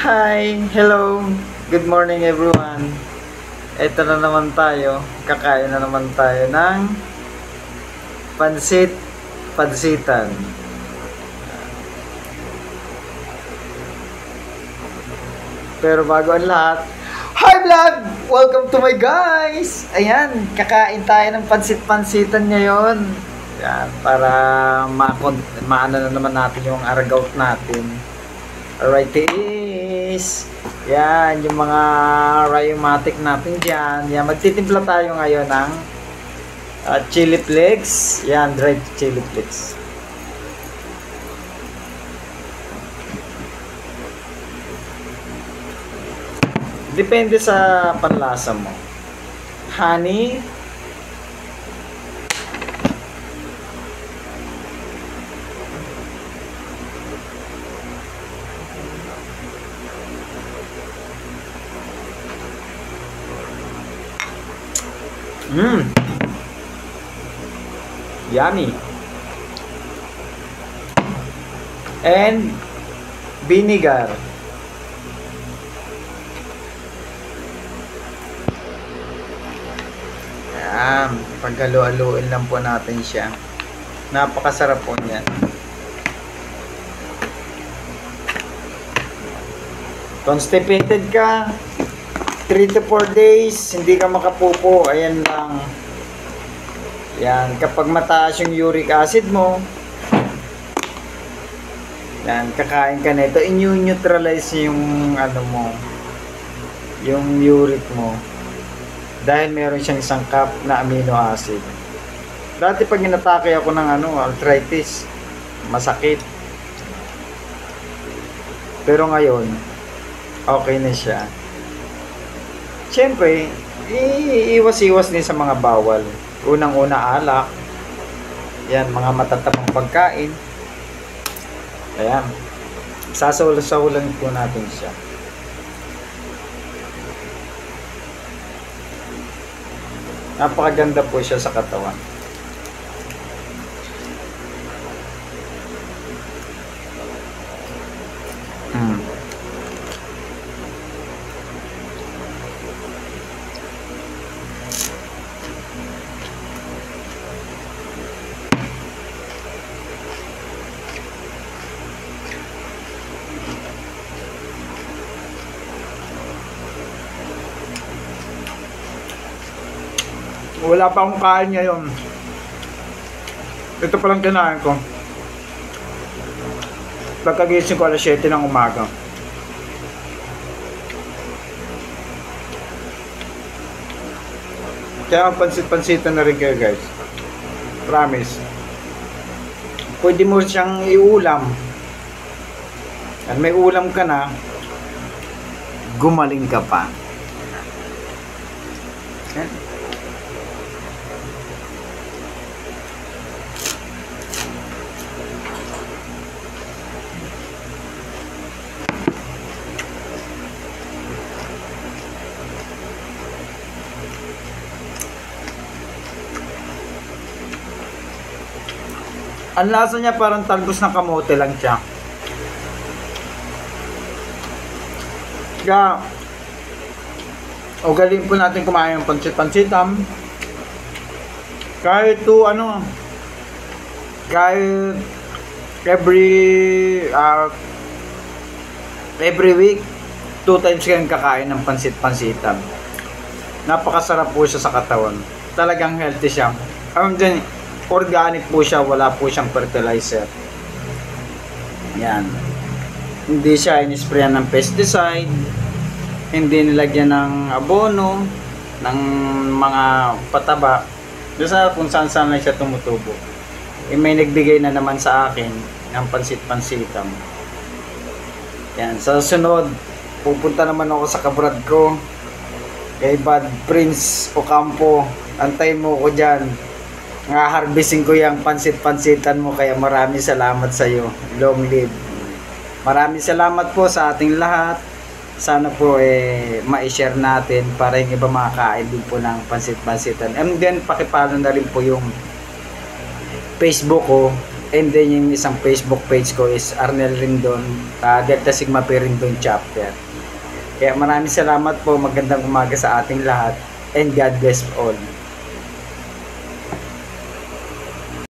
Hi! Hello! Good morning everyone! Ito na naman tayo. Kakain na naman tayo ng pansitan. Pero bago ang lahat, hi vlog! Welcome to my guys! Ayan, kakain tayo ng pansitan ngayon. Yan, para maano na naman natin yung aragaut natin. Alright is, yan, yung mga rheumatic natin dyan. Yan, magtitimpla tayo ngayon ng chili flakes. Yan, dried chili flakes. Depende sa panlasa mo. Honey, yummy. And vinegar. Ayan, paghalo-haloin lang po natin siya. Napakasarap po niyan. Constipated ka, 3 to 4 days, hindi ka makapupo, ayan lang. Yan, kapag mataas yung uric acid mo, yan, kakain ka na ito, neutralize yung ano mo, yung uric mo. Dahil meron siyang sangkap na amino acid. Dati pag inatake ako ng arthritis, masakit. Pero ngayon, okay na siya. Siyempre, iiwas-iwas din sa mga bawal. Unang-una alak. Yan, mga matatamang pagkain. Ayan. Sasahulan po natin siya. Napakaganda po siya sa katawan. Wala pa akong kain ngayon. Ito palang kinain ko. Pagkagising ko alas 7 ng umaga. Kaya ang pansit-pansitan na rin kayo guys. Promise. Pwede mo siyang iulam. At may ulam ka na, gumaling ka pa. Okay. Ang lasa niya parang talbos ng kamote lang siya. Kaya, ugaling po natin kumain ng pansit-pansitam. Kahit kahit every week, 2 times kayong kakain ng pansit-pansitam. Napakasarap po siya sa katawan. Talagang healthy siya. Dyan, organic po siya, wala po siyang fertilizer. Yan. Hindi siya inisprayan ng pesticide, hindi nilagyan ng abono, ng mga pataba. Doon sa kung saan lang siya tumutubo. May nagbigay na naman sa akin ng pansit-pansitam. Yan. Sa sunod, pupunta naman ako sa kabrad ko, kay Bad Prince Ocampo. Antay mo ko dyan. Nga-harvesting ko yung pansit-pansitan mo, kaya maraming salamat sa iyo. Long live. Maraming salamat po sa ating lahat. Sana po ma-share natin para yung iba makakain din po ng pansit-pansitan. And then pakipalo na rin po yung Facebook ko, And then yung isang Facebook page ko is Arnel Rindon, Delta Sigma Pi Rindon Chapter. Kaya maraming salamat po, magandang umaga sa ating lahat, and God bless all.